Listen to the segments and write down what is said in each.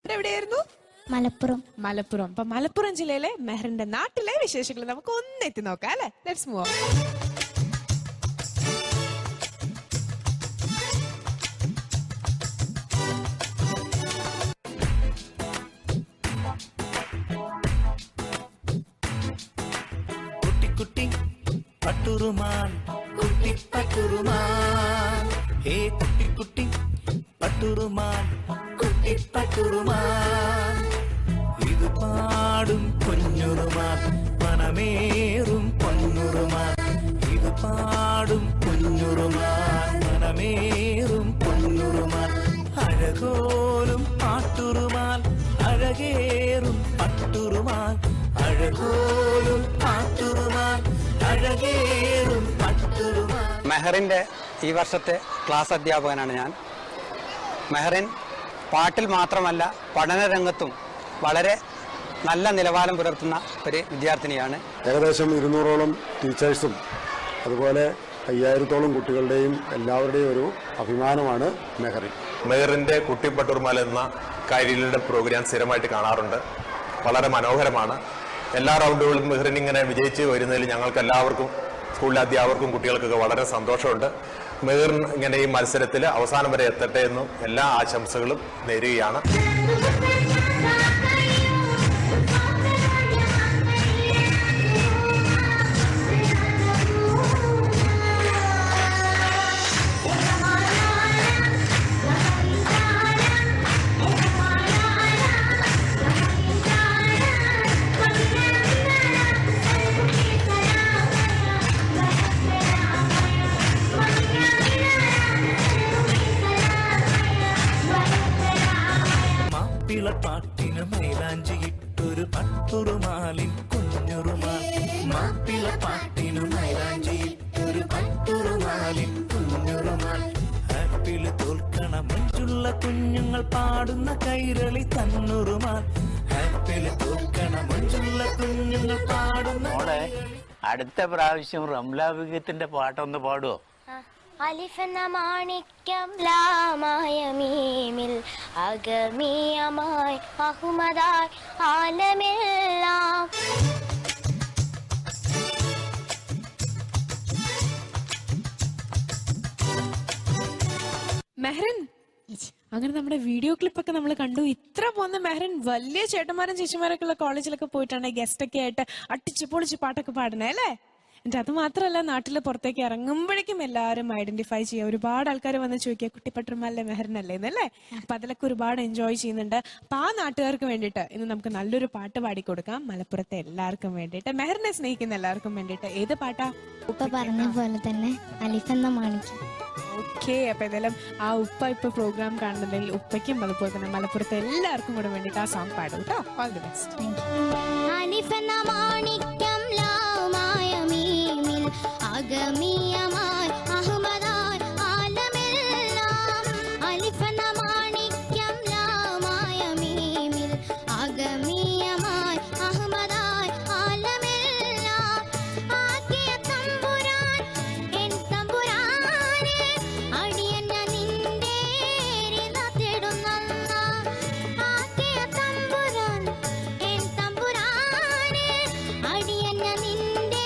എവിടെയായിരുന്നു? മലപ്പുറം. മലപ്പുറം. അപ്പൊ മലപ്പുറം ജില്ലയിലെ മെഹറിന്റെ നാട്ടിലെ വിശേഷങ്ങൾ നമുക്ക് ഒന്ന് എത്തി നോക്കാം അല്ലെ. Let's move. കുട്ടി കുട്ടി പട്ടുറുമാൽ, കുട്ടി പട്ടുറുമാൽ, ഹേ കുട്ടി കുട്ടി പട്ടുറുമാൽ, കുട്ടി പട്ടുറുമാൽ, ഇത് പാടും കുഞ്ഞുറുമാൽ, മനമേറും പൊന്നുറുമാൽ, ഇത് പാടും കുഞ്ഞുറുമാൽ, മനമേറും പൊന്നുറുമാൽ, അഴകോലും പാട്ടുറുമാൽ, അഴകേറും പട്ടുറുമാൽ, അഴകോലും പാട്ടുറുമാൽ, അഴകേറും പട്ടുറുമാൽ. മെഹറിൻ്റെ ഈ വർഷത്തെ ക്ലാസ് അധ്യാപകനാണ് ഞാൻ. മെഹറിൻ പാട്ടിൽ മാത്രമല്ല പഠനരംഗത്തും വളരെ നല്ല നിലവാരം പുലർത്തുന്ന ഒരു വിദ്യാർത്ഥിനിയാണ്. ഏകദേശം 200ഓളം ടീച്ചേഴ്സും അതുപോലെ 5000ഓളം കുട്ടികളുടെയും എല്ലാവരുടെയും ഒരു അഭിമാനമാണ് മെഹറിൻ. മെഹറിൻ്റെ കുട്ടിപ്പട്ടുറുമാൽ എന്ന കൈരളിയുടെ പ്രോഗ്രാം സ്ഥിരമായിട്ട് കാണാറുണ്ട്. വളരെ മനോഹരമാണ്. എല്ലാ റൗണ്ടുകളിലും മെഹറിൻ ഇങ്ങനെ വിജയിച്ച് വരുന്നതിൽ ഞങ്ങൾക്ക് എല്ലാവർക്കും, സ്കൂളിലെ അധ്യാപകർക്കും കുട്ടികൾക്കൊക്കെ വളരെ സന്തോഷമുണ്ട്. മെഹറിൻ ഇങ്ങനെ ഈ മത്സരത്തിൽ അവസാനം വരെ എത്തട്ടെ എന്നും എല്ലാ ആശംസകളും നേരുകയാണ്. പാട്ടിന് മൈലാഞ്ചിയിട്ടൊരു പട്ടുറുമാലിൻ കുഞ്ഞുറുമാൽ, മാപ്പിളപ്പാട്ടിനു മൈലാഞ്ചിയിട്ടൊരു പട്ടുറുമാലിൻ കുഞ്ഞുറുമാൽ, ആപ്പിള് തോൽക്കണ മഞ്ചുള്ള കുഞ്ഞുങ്ങൾ പാടുന്ന കൈരളി തന്നുറുമാൽ, ആപ്പിള് തോൽക്കണ മഞ്ചുള്ള കുഞ്ഞുങ്ങൾ പാടുന്ന. അടുത്ത പ്രാവശ്യം റംലാവിഗത്തിന്റെ പാട്ടൊന്ന് പാടുവോ? അലിഫെന്ന മാണിക്യം ലാമായ മീമിൽ അഗമിയമായി അഹുമദായി ആലമെല്ലാം. മെഹറിൻ, അങ്ങനെ നമ്മുടെ വീഡിയോ ക്ലിപ്പൊക്കെ നമ്മൾ കണ്ടു. ഇത്ര പോന്ന മെഹറിൻ വലിയ ചേട്ടന്മാരും ചേച്ചിമാരൊക്കെ ഉള്ള കോളേജിലൊക്കെ പോയിട്ടാണ് ഗസ്റ്റ് ഒക്കെ ആയിട്ട് അടിച്ചു പൊളിച്ച് പാട്ടൊക്കെ പാടണേ അല്ലേ. എന്നിട്ട് അത് മാത്രമല്ല, നാട്ടിൽ പുറത്തേക്ക് ഇറങ്ങുമ്പോഴേക്കും എല്ലാവരും ഐഡന്റിഫൈ ചെയ്യുക. ഒരുപാട് ആൾക്കാർ വന്ന് ചോദിക്കുക കുട്ടിപ്പട്ടുറുമാലിലെ മെഹറിനല്ലേ എന്നല്ലേ. അപ്പൊ അതിലൊക്കെ ഒരുപാട് എൻജോയ് ചെയ്യുന്നുണ്ട്. അപ്പൊ ആ നാട്ടുകാർക്ക് വേണ്ടിയിട്ട് ഇന്ന് നമുക്ക് നല്ലൊരു പാട്ട് പാടിക്കൊടുക്കാം. മലപ്പുറത്തെ എല്ലാവർക്കും വേണ്ടിയിട്ട്, മെഹറിനെ സ്നേഹിക്കുന്ന എല്ലാവർക്കും വേണ്ടിയിട്ട്. ഏത് പാട്ടാ? ഉപ്പ പറഞ്ഞ പോലെ തന്നെ അലിഫെന്ന മാണിക്യം. ഓക്കെ, അപ്പൊ ഏതായാലും ആ ഉപ്പ ഇപ്പൊ പ്രോഗ്രാം കാണുന്നുണ്ടെങ്കിൽ ഉപ്പയ്ക്കും അതുപോലെ തന്നെ മലപ്പുറത്തെ എല്ലാവർക്കും കൂടെ വേണ്ടിയിട്ട് ആ സോങ് പാടും കേട്ടോ. All the best. അലിഫെന്ന മാണിക്യം ലാമായ മീമിൽ അഗമിയമായി അഹ്മദായി ആലമെല്ലാം. അലിഫെന്ന മാണിക്യം ലാമായ മീമിൽ അഗമിയമായി അഹ്മദായി ആലമെല്ലാം. ആക്കിയ തമ്പുരാൻ എൻ തമ്പുരാനെ അടിയന്ന നിന്റെ റിള തേടുന്നല്ല. ആക്കിയ തമ്പുരാൻ എൻ തമ്പുരാനെ അടിയന്ന നിന്റെ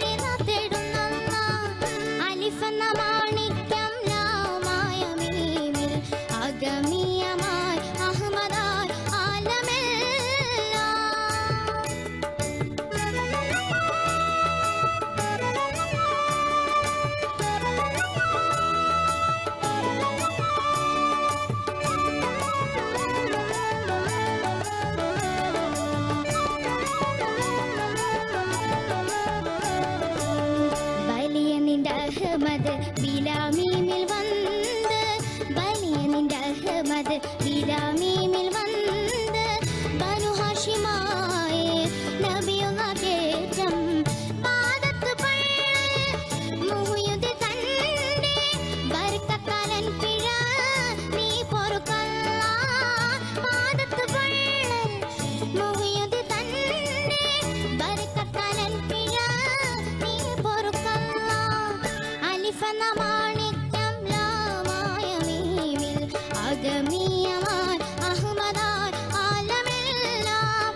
റിള തേടുന്നല്ല. അലിഫെന്ന മാണിക്യം ലാമായ മീമിൽ അഗമിയമായി അഹ്മദായി ആലമെല്ലാം. വലിയ നിന്റെ അഹ്മദ് ബിലാമീമിൽ വന്ന്, വലിയ നിന്റെ അഹ്മദ് ബിലാമീമിൽ വന്ന്, ബനു ഹാഷിമായ നബിയുള്ള കേറ്റം പാദത്ത് പള്ളി മുഹ്യുദ് തന്റെ ബർക്കത്തലൻ പിഴ നീ പൊറുക്കല്ല. പാദത്ത് പള്ളി മുഹ്യുദ് തന്റെ ബർക്കത്തലൻ പിഴ നീ പൊറുക്കല്ല. അലിഫെന്ന മാണിക്യം ലാമായ മീമിൽ അഗമിയമാൻ അഹ്മദാൻ ആലമെല്ലാം.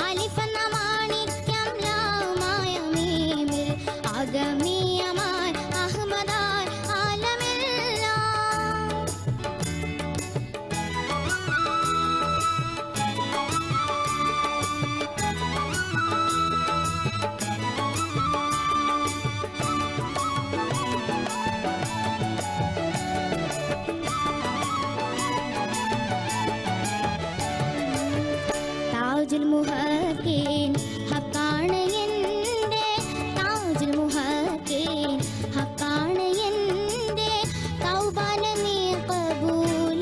അലിഫെന്ന മാണിക്യം ലാമായ മീമിൽ അഗമിയമാൻ അഹ്മദാൻ ആലമെല്ലാം. താജുൽ മുഹഖീൻ ഹഖാണ് എൻ്റെ, താജുൽ മുഹഖീൻ ഹഖാണ് എൻ്റെ. തൗബന നീ ഖബൂലാക്കണമല്ല.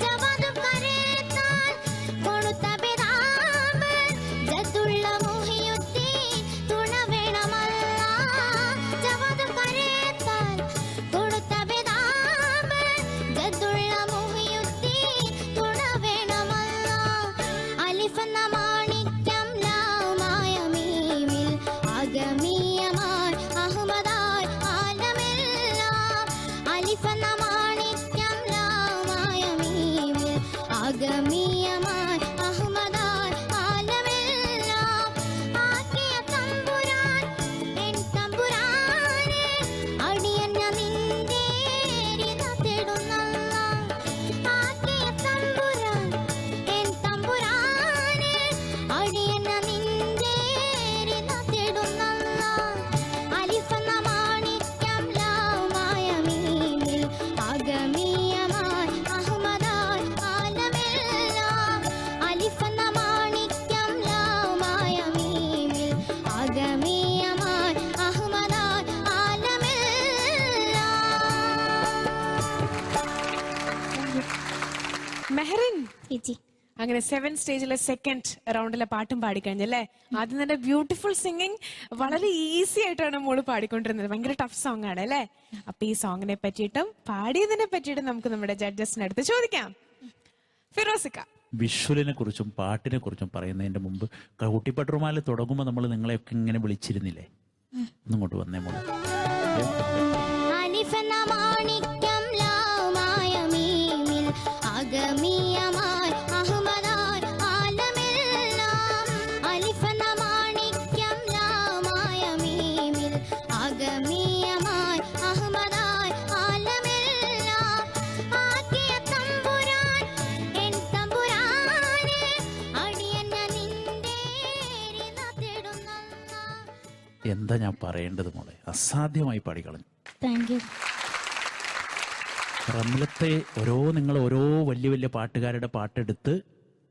ജവാദ് കരേത്താൽ കൊടുത്ത പിതാവ് ജത്തുള്ള മുഹിയുദ്ദീൻ തുണ വേണമല്ല. ജവാദ് കരേത്താൽ കൊടുത്ത പിതാവ് ജത്തുള്ള മുഹിയുദ്ദീൻ തുണ വേണമല്ല. അലിഫെന്ന മാണിക്യം ലാമായ മീമിൽ അഗമിയമാൻ അഹ്മദാൻ ആലമെല്ലാം. അലിഫെന്ന മാണിക്യം ലാമായ മീമിൽ അഗമിയമാൻ അഹ്മദാൻ ആലമെല്ലാം. ആക്കിയ തമ്പുരാൻ എൻ തമ്പുരാനെ അടിയന്ന നിന്റെ രിദ തേടുന്നല്ല. ആക്കിയ തമ്പുരാൻ എൻ തമ്പുരാനെ അടിയന്ന നിന്റെ രിദ തേടുന്നല്ല. അലിഫെന്ന മാണിക്യം ലാമായ മീമിൽ അഗമിയമാൻ അഹ്മദാൻ ആലമെല്ലാം. അലിഫെന്ന മാണിക്യം ലാമായ മീമിൽ അഗമിയമാൻ അഹ്മദാൻ ആലമെല്ലാം. മെഹറിൻ ചേച്ചി അങ്ങനെ 7 സ്റ്റേജിലെ സെക്കൻഡ് റൗണ്ടിലെ പാട്ടും പാടിക്കഴിഞ്ഞല്ലേ. ആദ്യം തന്നെ ബ്യൂട്ടിഫുൾ സിംഗിങ് വളരെ ഈസി ആയിട്ടാണ് മോള് പാടിക്കൊണ്ടിരുന്നത്. ഭയങ്കര ടഫ് സോങ് ആണ് അല്ലേ. അപ്പൊ ഈ സോങ്ങിനെ പറ്റിയിട്ടും പാടിയതിനെ പറ്റിയിട്ടും നമുക്ക് നമ്മുടെ ജഡ്ജസിന് അടുത്ത് ചോദിക്കാം. ഫിറോസിക്ക, വിഷ്വലിനെ കുറിച്ചും പാട്ടിനെ കുറിച്ചും പറയുന്നതിന്റെ മുമ്പ് കുട്ടിപ്പട്ടുമാല തുടങ്ങുമ്പോൾ നമ്മൾ നിങ്ങളെയൊക്കെ ഇങ്ങനെ വിളിച്ചിരുന്നില്ലേ? ഒന്നിങ്ങോട്ട് വന്നേ മോളെ. അലിഫെന്ന മാണിക്യം ലാമായ മീമിൽ അഗമിയമാൻ അഹ്മദാൻ ആലമെല്ലാം. അലിഫെന്ന മാണിക്യം ലാമായ മീമിൽ അഗമിയമാൻ അഹ്മദാൻ ആലമെല്ലാം. ആക്കിയ തമ്പുരാൻ എൻ തമ്പുരാനെ അടിയന്ന നിന്റെ രിദ തേടുന്നല്ല. എന്താ ഞാൻ പറയേണ്ടത് മോളെ, അസാധ്യമായി പാടിക്കളഞ്ഞു. Thank you. റംലത്തെ നിങ്ങൾ ഓരോ വലിയ വലിയ പാട്ടുകാരുടെ പാട്ടെടുത്ത്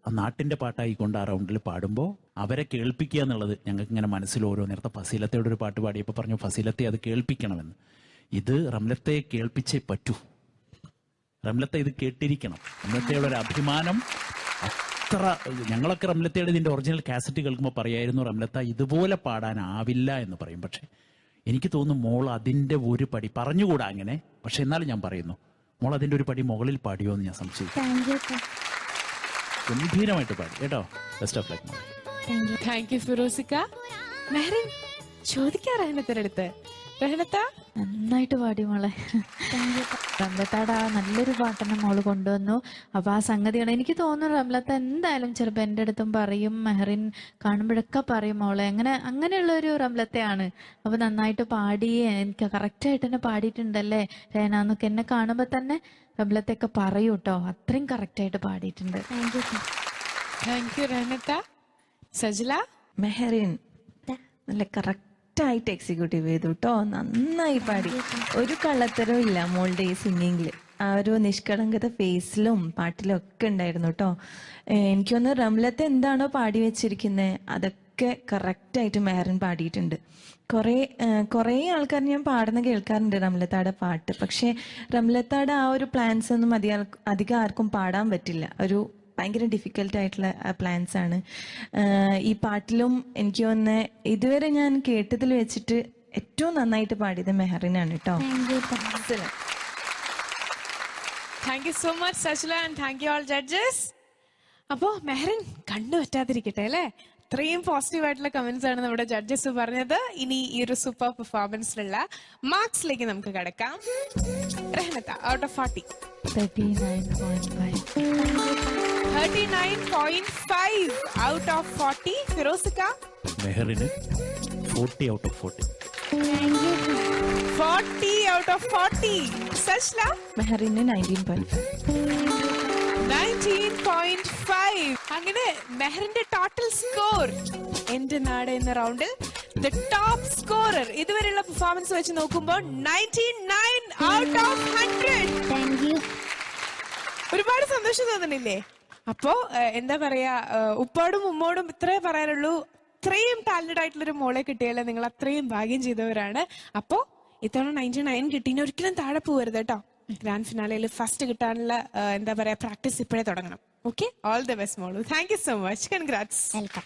ആ നാട്ടിന്റെ പാട്ടായിക്കൊണ്ട് ആ റൗണ്ടിൽ പാടുമ്പോൾ അവരെ കേൾപ്പിക്കുക എന്നുള്ളത് ഞങ്ങൾക്ക് ഇങ്ങനെ മനസ്സിൽ ഓരോ നേരത്തെ ഫസീലത്തയുടെ ഒരു പാട്ട് പാടിയപ്പോൾ പറഞ്ഞു ഫസീലത്തെ അത് കേൾപ്പിക്കണമെന്ന്. ഇത് റംലത്തെ കേൾപ്പിച്ചേ പറ്റൂ. റംലത്തെ ഇത് കേട്ടിരിക്കണം. റംലത്തയുടെ ഒരു അഭിമാനം അത്ര. ഞങ്ങളൊക്കെ റംലത്തയുടെ ഇതിന്റെ ഒറിജിനൽ കാസറ്റ് കേൾക്കുമ്പോൾ പറയായിരുന്നു റംലത്ത ഇതുപോലെ പാടാനാവില്ല എന്ന് പറയും. പക്ഷെ എനിക്ക് തോന്നുന്നു മോൾ അതിന്റെ ഒരു പടി പറഞ്ഞുകൂടാ അങ്ങനെ, പക്ഷെ എന്നാലും ഞാൻ പറയുന്നു മോൾ അതിന്റെ ഒരു പടി മുകളിൽ പാടിയോ എന്ന് ഞാൻ സംശയിച്ചു. ഗംഭീരമായിട്ട് പാടി കേട്ടോ. ബെസ്റ്റ് ഓഫ് ലക്ക് മോൾ. താങ്ക് യു ഫിറോസിക്ക. മെഹറിൻ ചോദിക്കാം റഹനത്തിന്റെ അടുത്ത്. റഹനത്ത നന്നായിട്ട് പാടി മോളെ. റംലത്താടെ ആ നല്ലൊരു പാട്ടന്നെ മോള് കൊണ്ടുവന്നു. അപ്പൊ ആ സംഗതിയാണ് എനിക്ക് തോന്നുന്നു റംലത്ത എന്തായാലും ചിലപ്പോ എന്റെ അടുത്തും പറയും, മെഹറിൻ കാണുമ്പോഴൊക്കെ പറയും മോളെ അങ്ങനെയുള്ള ഒരു റംലത്തയാണ്. അപ്പൊ നന്നായിട്ട് പാടി, എനിക്ക് കറക്റ്റായിട്ട് തന്നെ പാടിയിട്ടുണ്ടല്ലേ രേനാന്നൊക്കെ എന്നെ കാണുമ്പോ തന്നെ റംലത്തൊക്കെ പറയൂ കേട്ടോ. അത്രയും കറക്റ്റായിട്ട് പാടിയിട്ടുണ്ട്. താങ്ക് യു റഹനത്ത. സജില, മെഹറിൻ നല്ല കറക്റ്റായിട്ട് എക്സിക്യൂട്ടീവ് ചെയ്തു കേട്ടോ. നന്നായി പാടി. ഒരു കള്ളത്തരവും ഇല്ല മോളുടെ ഈ സിംഗിങ്ങില്. ആ ഒരു നിഷ്കളങ്കത ഫേസിലും പാട്ടിലും ഒക്കെ ഉണ്ടായിരുന്നു കേട്ടോ. എനിക്കൊന്ന് റംലത്ത് എന്താണോ പാടി വെച്ചിരിക്കുന്നത് അതൊക്കെ കറക്റ്റായിട്ട് മെഹറിൻ പാടിയിട്ടുണ്ട്. കുറേ ആൾക്കാർ ഞാൻ പാടുന്ന കേൾക്കാറുണ്ട് റംലത്താടെ പാട്ട്. പക്ഷെ റംലത്താടെ ആ ഒരു പ്ലാൻസ് ഒന്നും അധികം ആർക്കും പാടാൻ പറ്റില്ല. ഒരു ഭയങ്കര ഡിഫിക്കൽട്ടായിട്ടുള്ള പ്ലാൻസ് ആണ്. ഈ പാട്ടിലും എനിക്ക് തോന്നുന്ന ഇതുവരെ ഞാൻ കേട്ടതിൽ വെച്ചിട്ട് ഏറ്റവും നന്നായിട്ട് പാടിയത് മെഹറിനാണ് കേട്ടോ. Thank you so much Sajila and thank you all judges. അപ്പോ മെഹറിൻ കണ്ടു പറ്റാതിരിക്കട്ടെ അല്ലേ. അത്രയും പോസിറ്റീവ് ആയിട്ടുള്ള കമന്റ്സ് ആണ് നമ്മുടെ ജഡ്ജസ് പറഞ്ഞത്. ഇനി ഈ ഒരു സൂപ്പർ പെർഫോമൻസിലുള്ള മാർക്സിലേക്ക് നമുക്ക് കടക്കാം. റഹ്നത്ത ഔട്ട് ഓഫ് 40 39.5 ഔട്ട് ഓഫ് 40. ഫിറോസിക്ക മെഹറിന് 40 out of 40. 40 out of 40. Sajla മെഹറിന് 19.5. അങ്ങനെ മെഹറിന്റെ ടോട്ടൽ സ്കോർ എന്റെ നാട് എന്ന റൗണ്ടിൽ ദ ടോപ്പ് സ്കോറർ ഇതുവരെയുള്ള പെർഫോമൻസ് വെച്ച് നോക്കുമ്പോൾ 99 ഔട്ട് ഓഫ് 100. ഒരുപാട് സന്തോഷം തോന്നുന്നില്ലേ? അപ്പോ എന്താ പറയാ, ഉപ്പാടും ഉമ്മോടും ഇത്രേ പറയാനുള്ളൂ. ഇത്രയും ടാലന്റഡ് ആയിട്ടുള്ളൊരു മോളെ കിട്ടിയാലേ നിങ്ങൾ അത്രയും ഭാഗ്യം ചെയ്തവരാണ്. അപ്പോ ഇത്തവണ 99 കിട്ടീനെ ഒരിക്കലും താഴെ പോകരുത് കേട്ടോ. ഗ്രാൻഡ് ഫിനാലയിൽ ഫസ്റ്റ് കിട്ടാനുള്ള എന്താ പറയാ പ്രാക്ടീസ് ഇപ്പോഴേ തുടങ്ങണം. ഓക്കെ, ഓൾ ദ ബെസ്റ്റ് മോളു. Thank you so much. Congrats. Welcome.